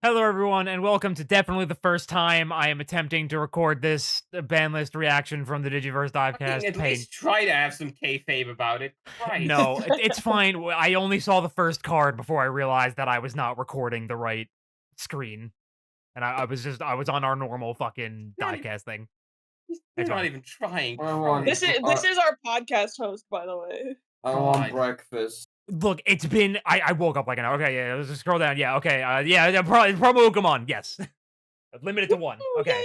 Hello, everyone, and welcome to definitely the first time I am attempting to record this Banlist reaction from the Digiverse Fucking Divecast. at Pain. least try to have some kayfabe about it. No, Christ. it's fine. I only saw the first card before I realized that I was not recording the right screen, and I was on our normal fucking Not e Divecast thing. You're It's not fine. even trying. I want Christ. I, This is our podcast host, by the way. I want God. breakfast. Look, it's been. I woke up like an hour. Okay, yeah. Let's just scroll down. Yeah, okay. Yeah. Promo Ukemon. Yes, limited to one. Woo, Okay.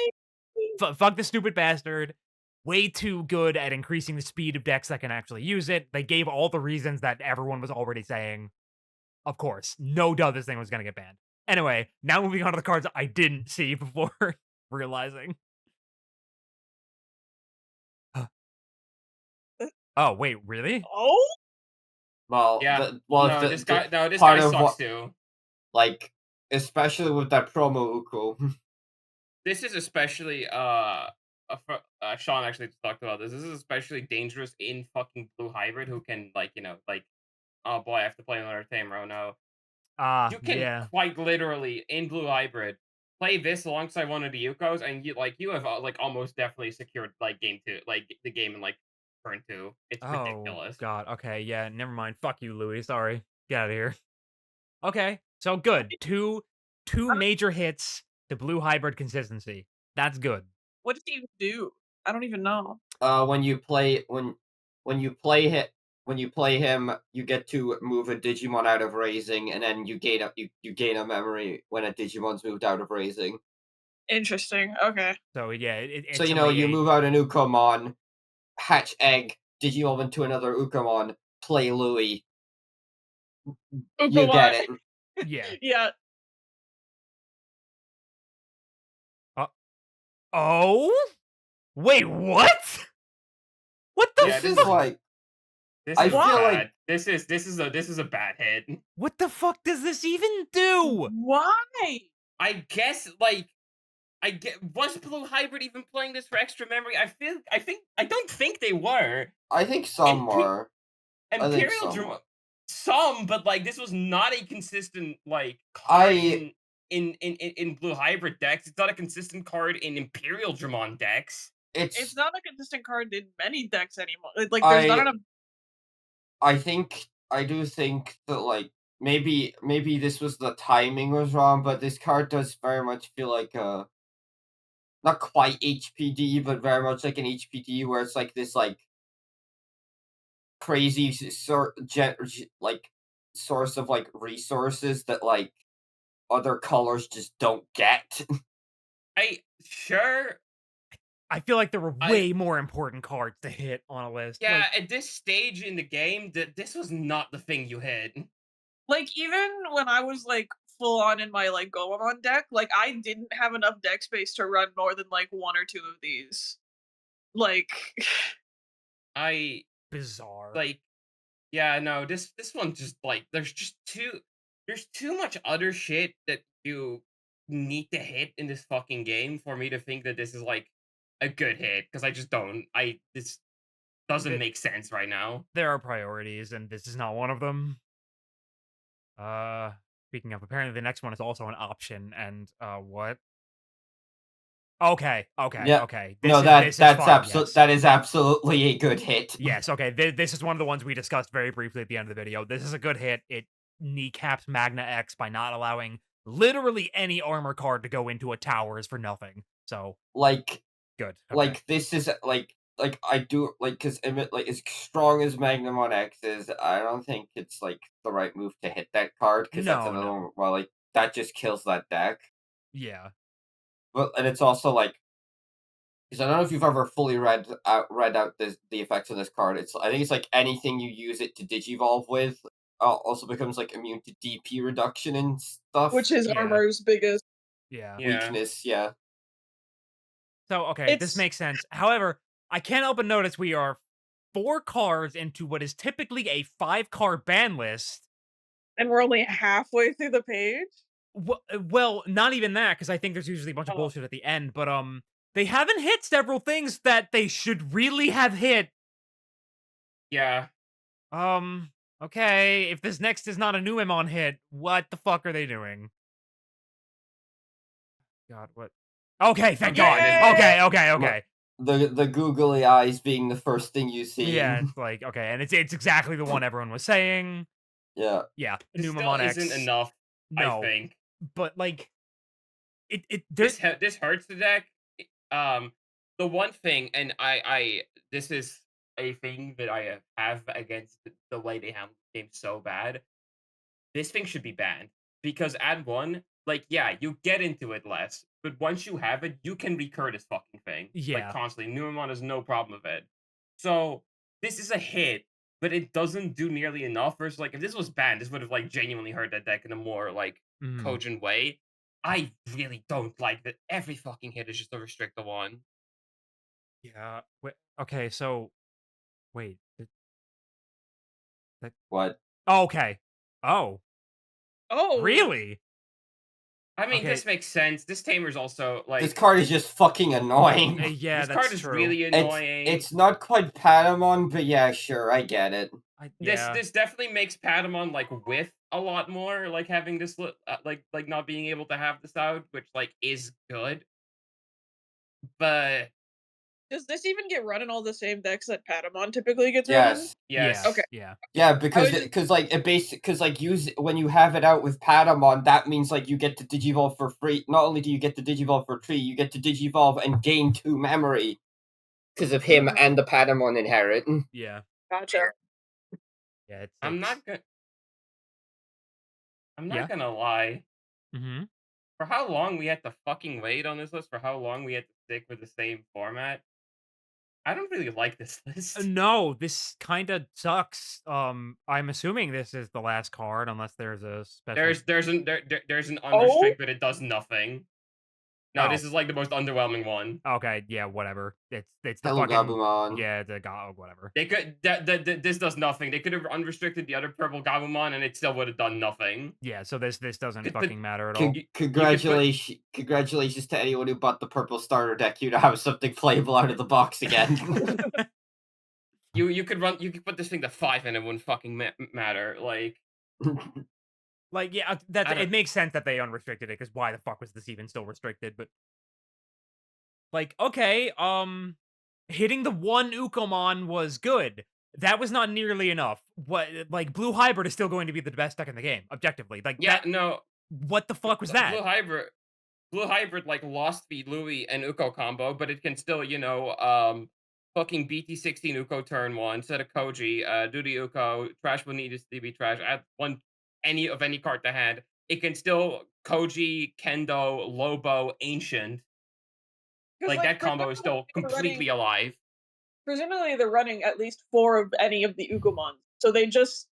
yay! Fuck the stupid bastard. Way too good at increasing the speed of decks that can actually use it. They gave all the reasons that everyone was already saying. Of course, no doubt this thing was gonna get banned. Anyway, now moving on to the cards I didn't see before realizing. Oh wait, really? Oh, Well, Yeah. the, No, this the guy no, this part guy of sucks what, too. like, especially with that promo Uko. This is especially Sean actually talked about this. This is especially dangerous in fucking blue hybrid who can oh boy, I have to play another Tamro now. Ah, You can yeah. quite literally in blue hybrid play this alongside one of the Yukos and you have almost definitely secured game 2, the game in turn 2. It's Oh ridiculous. god. Okay, yeah. Never mind. Fuck you, Louis. Sorry. Get out of here. Okay, so good. Two I don't, major hits to blue hybrid consistency. That's good. what did he even do? I don't even know. When you play when you play hit when you play him, you get to move a Digimon out of raising, and then you gain a memory when a Digimon's moved out of raising. Interesting. Okay. So yeah, So instantly you a move out an Ukomon, hatch egg, Digimon into another Ukomon, play Louis. You Ukawai. get it. yeah. Yeah. Uh, oh? Wait, what? What the Yeah, This is fuck? like this I is feel Why? like bad. This is a bad hit. What the fuck does this even do? Why? I guess I get was Blue Hybrid even playing this for extra memory? I don't think they were. I think some Imp- are. I think Imperial some Drum are. some, but this was not a consistent card I in Blue Hybrid decks. It's not a consistent card in Imperial Dramon decks. It's it's not a consistent card in many decks anymore. Like, there's not I enough. I do think that maybe this was the timing was wrong, but this card does very much feel like a not quite HPD, but very much like an HPD where it's like this crazy source of resources that other colors just don't get. I sure I feel like there were I way more important cards to hit on a list. Yeah, Like, at this stage in the game, this was not the thing you hit. Like, even when I was like full on in my Goemon deck, I didn't have enough deck space to run more than one or two of these. Like, I bizarre. like Yeah, no, this one just there's too much other shit that you need to hit in this fucking game for me to think that this is a good hit because I just don't. I This doesn't Th- make sense right now. there are priorities, and this is not one of them. Uh, Speaking of, apparently the next one is also an option, and what? Yeah. Okay. No, This is fine. Yes. that is absolutely a good hit. Yes, okay. This is one of the ones we discussed very briefly at the end of the video. This is a good hit. It kneecaps Magna X by not allowing literally any armor card to go into a towers for nothing. So, like good. Okay. this is I do because as strong as Magnum X is, I don't think it's the right move to hit that card because that's No, another one no. where that just kills that deck. Yeah. But and it's also because I don't know if you've ever fully read out the effects of this card. I think it's anything you use it to digivolve with also becomes immune to DP reduction and stuff. which is Yeah. armor's biggest. Yeah. Yeah, Weakness, yeah. So, okay, this It's makes sense. However, I can't help but notice we are 4 cards into what is typically a 5-card ban list. and we're only halfway through the page. Well, not even that, because I think there's usually a bunch of Oh, bullshit at the end, but, they haven't hit several things that they should really have hit. yeah. Um, okay, if this next is not a new Emon hit, what the fuck are they doing? God, what? Okay, thank Okay, God. this Okay, okay, Look, okay. the googly eyes being the first thing you Yeah, see. it's like, okay, and it's exactly the one everyone was saying. Yeah. Yeah, this still Numamon isn't X. enough, I No, think. but like there. This hurts the deck. Um, the one thing, and this is a thing that I have against the way they handle the game so bad. This thing should be banned because at one, like, yeah, you get into it less, but once you have it, you can recur this fucking thing like Yeah. constantly. Numemon has no problem with it. So this is a hit, but it doesn't do nearly enough. Versus like if this was banned, this would have like genuinely hurt that deck in a more like Mm, cogent way. I really don't like that every fucking hit is just a restricted one. yeah. Okay, so wait. That, What? oh, okay. Oh, Oh, really? I mean, Okay. this makes sense. This tamer's also This like card is just fucking annoying. Yeah, this card that's is true. really It's annoying. it's not quite Patamon, but yeah, sure, I get it. Yeah. This definitely makes Patamon like whiff a lot more, like having this like not being able to have this out, which like is good. But does this even get run in all the same decks that Patamon typically gets run in? Yes. Yeah. Okay. yes, Yeah. Yeah, I because was just because like it because like use when you have it out with Patamon, that means like you get to Digivolve for free. Not only do you get to Digivolve for free, you get to Digivolve and gain 2 memory because of him mm, and the Patamon inherit. Yeah. gotcha. Yeah. I'm It's not gonna I'm not yeah. gonna lie. Mm-hmm. For how long we had to fucking wait on this list, for how long we had to stick with the same format, I don't really like this list. No, this kind of sucks. I'm assuming this is the last card, unless there's a special. There's an Oh, unrestrict, but it does nothing. No, Oh, this is like the most underwhelming one. okay. Yeah. Whatever. It's the Hello, fucking Gabumon. yeah. The god. Whatever. They could this does nothing. They could have unrestricted the other purple Gabumon, and it still would have done nothing. Yeah. So this doesn't Could put fucking matter at all. you could put Congratulations to anyone who bought the purple starter deck. You now have something playable out of the box again. you could put this thing to 5 and it wouldn't fucking matter. Like Like, yeah, that I it don't. makes sense that they unrestricted it because why the fuck was this even still restricted? But like, okay, hitting the one Ukomon was good. That was not nearly enough. What like Blue Hybrid is still going to be the best deck in the game, objectively. Like Yeah, that. no. What the fuck was that? Blue hybrid like lost the Louis and Uko combo, but it can still fucking BT16 Uko turn one, set a Koji, do the Uko, trash when needed to be trash, add one any card to hand. It can still Koji, Kendo, Lobo, Ancient. because Like like that combo is still completely alive. presumably they're running at least 4 of any of the Ugomons. So they just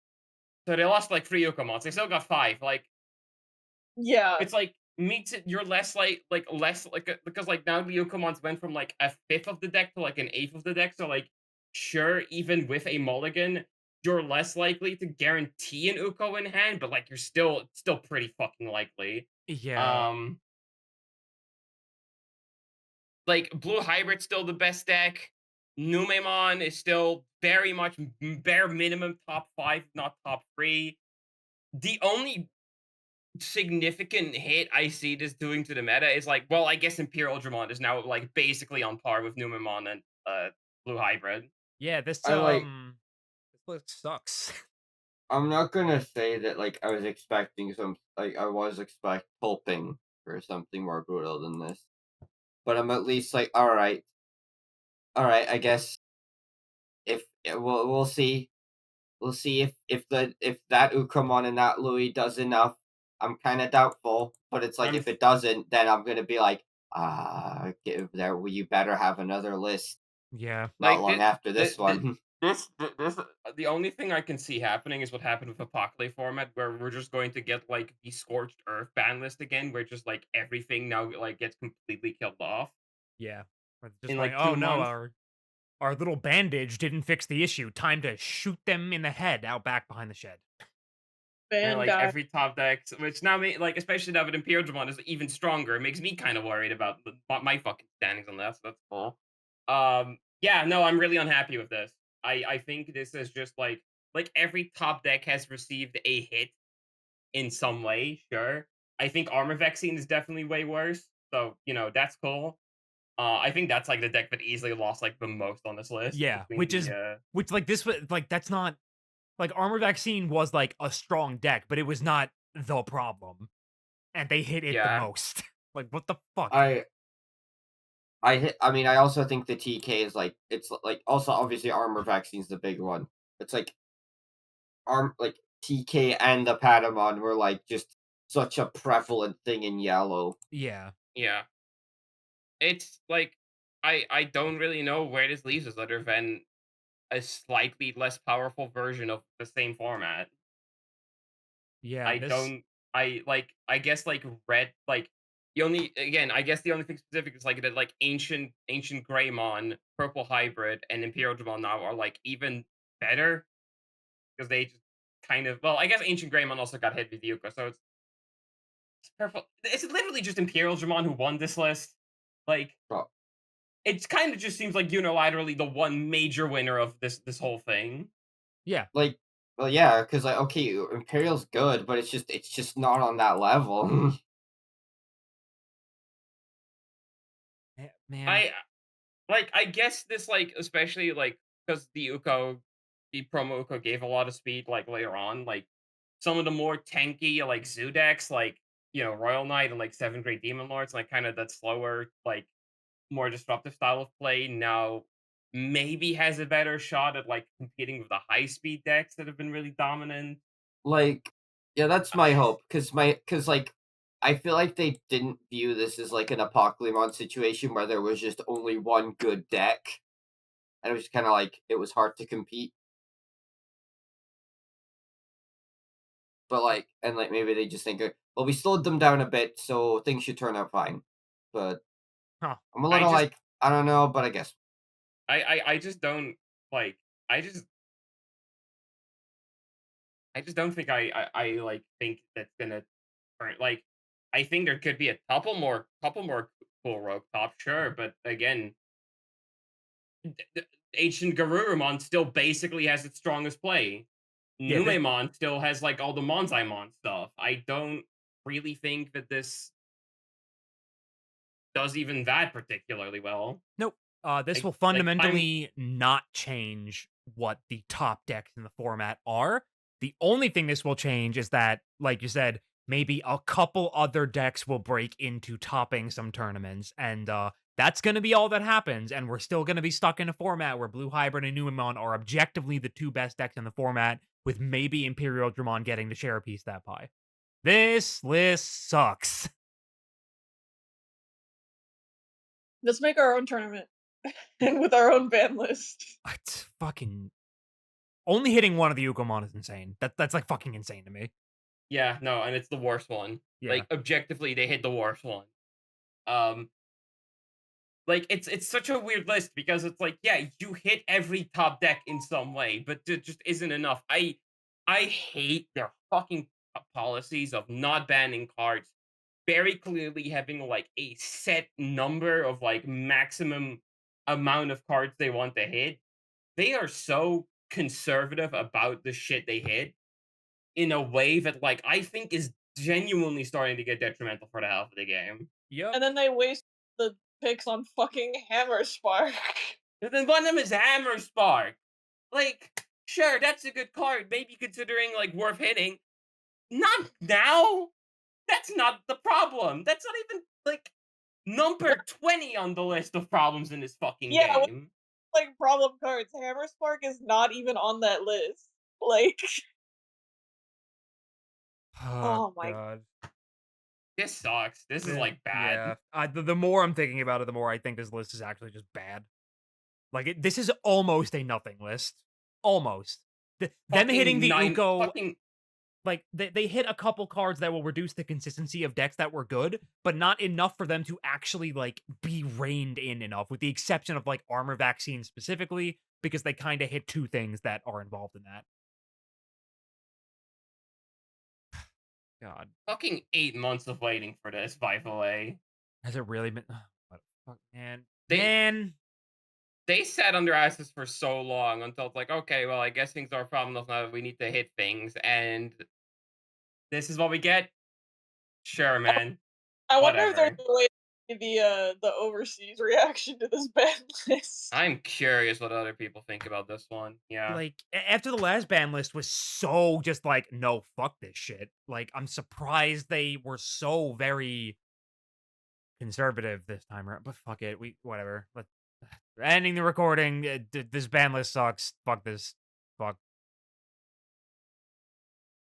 So they lost like 3 Ukomons. They still got 5. Like yeah, it's like meets it. You're less like because like now the Yokomons went from like a fifth of the deck to like an eighth of the deck. So like sure, even with a mulligan, you're less likely to guarantee an Uko in hand, but like you're still pretty fucking likely. Yeah, Um, like Blue Hybrid's still the best deck. Numemon is still very much bare minimum top 5, not top 3. The only significant hit I see this doing to the meta is like, well, I guess Imperial Dramon is now like basically on par with Numemon and Blue Hybrid. yeah. This I like. this list sucks. I'm not gonna say that like I was expecting some like I was hoping for something more brutal than this, but I'm at least like all right. I guess if we'll see. We'll see if that Ukomon and that Louis does enough. I'm kind of doubtful, but it's like I'm if it doesn't, then I'm gonna be like, give there. Well, you better have another list. Yeah, Not like long after this one. the only thing I can see happening is what happened with Apocalypse format, where we're just going to get like the Scorched Earth ban list again, where just like everything now like gets completely killed off yeah. Or just in like, like oh two no, months. our little bandage didn't fix the issue. Time to shoot them in the head out back behind the shed. And Van like guy. every top deck, which now like especially now that Imperial Dramon is even stronger, it makes me kind of worried about my fucking standings on that. So that's cool. Yeah, no, I'm really unhappy with this. I think this is just like every top deck has received a hit in some way. Sure, I think Armor Vaccine is definitely way worse. So, that's cool. I think that's like the deck that easily lost like the most on this list Yeah, between the which like this was like that's not like Armor Vaccine was like a strong deck, but it was not the problem, and they hit it the yeah. most. Like what the fuck? I I mean, I also think the TK is like it's like also obviously armor vaccine's the big one. It's like TK and the Patamon were like just such a prevalent thing in yellow. Yeah, Yeah. It's like I don't really know where this leaves us other than a slightly less powerful version of the same format. yeah. I This don't I guess like red like the only again I guess the only thing specific is like that like ancient Greymon, purple hybrid, and Imperial Dramon now are like even better because they just kind of well I guess ancient Greymon also got hit with Yuka, so it's purple. It's literally just Imperial Dramon who won this list. Like But it kind of just seems like unilaterally the one major winner of this whole thing. yeah, like, well, yeah, because like okay, Imperial's good, but it's just not on that level. man. I I guess this like especially like because the promo Uko gave a lot of speed like later on like some of the more tanky like zoo decks like Royal Knight and like 7th grade Demon Lords like kind of that slower like more disruptive style of play now maybe has a better shot at like competing with the high speed decks that have been really dominant. Like, yeah, that's my hope, because like, I feel like they didn't view this as, like, an Apocalypse situation where there was just only one good deck, and it was kinda like, it was hard to compete, but, like and, like, maybe they just think, "Well, we slowed them down a bit, so things should turn out fine." But Huh. I'm a I little just like, "I don't know," but I guess. I just don't like I just don't think like think that's gonna turn like I think there could be a couple more cool rogue top, sure, but again, ancient Garurumon still basically has its strongest play. Yeah, Numemon still has like all the Monzaimon stuff. I don't really think that this does even that particularly well. nope. This will I'm fundamentally not change what the top decks in the format are. The only thing this will change is that, like you said, maybe a couple other decks will break into topping some tournaments, and that's going to be all that happens. And we're still going to be stuck in a format where Blue Hybrid and Numemon are objectively the two best decks in the format, with maybe Imperial Dramon getting to share a piece of that pie. This list sucks. Let's make our own tournament and with our own ban list. It's fucking only hitting one of the Ukomon is insane. That's like fucking insane to me. Yeah, no, and it's the worst one. Yeah. Like objectively, they hit the worst one. Um, like it's such a weird list because it's like, yeah, you hit every top deck in some way, but it just isn't enough. I hate their fucking policies of not banning cards, very clearly having like a set number of like maximum amount of cards they want to hit. They are so conservative about the shit they hit in a way that like I think is genuinely starting to get detrimental for the health of the game. Yep. And then they waste the picks on fucking Hammer Spark. And then one of them is Hammer Spark. Like, sure, that's a good card, maybe considering like worth hitting. Not now. That's not the problem. That's not even like number 20 on the list of problems in this fucking Yeah, with, game. like problem cards, Hammer Spark is not even on that list. Like, Oh oh my, god. This sucks. This is like bad. Yeah. The more I'm thinking about it, the more I think this list is actually just bad. Like this is almost a nothing list. Almost. Them hitting Fucking the nine Uko, fucking like they hit a couple cards that will reduce the consistency of decks that were good, but not enough for them to actually like be reined in enough, with the exception of like Armor Vaccine specifically, because they kind of hit two things that are involved in that. God. fucking 8 months of waiting for this, by the way. Has it really been? What the fuck, man? They Man. they sat on their asses for so long until it's like, okay, well, I guess things are a problem enough now that we need to hit things, and this is what we get. Sure, man. I wonder if there's Whatever. a way the overseas reaction to this ban list. I'm curious what other people think about this one. Yeah. Like, after the last ban list was so just like, no, fuck this shit. Like, I'm surprised they were so very conservative this time around. But fuck it, we whatever. Let's ending the recording. This ban list sucks. Fuck this. Fuck.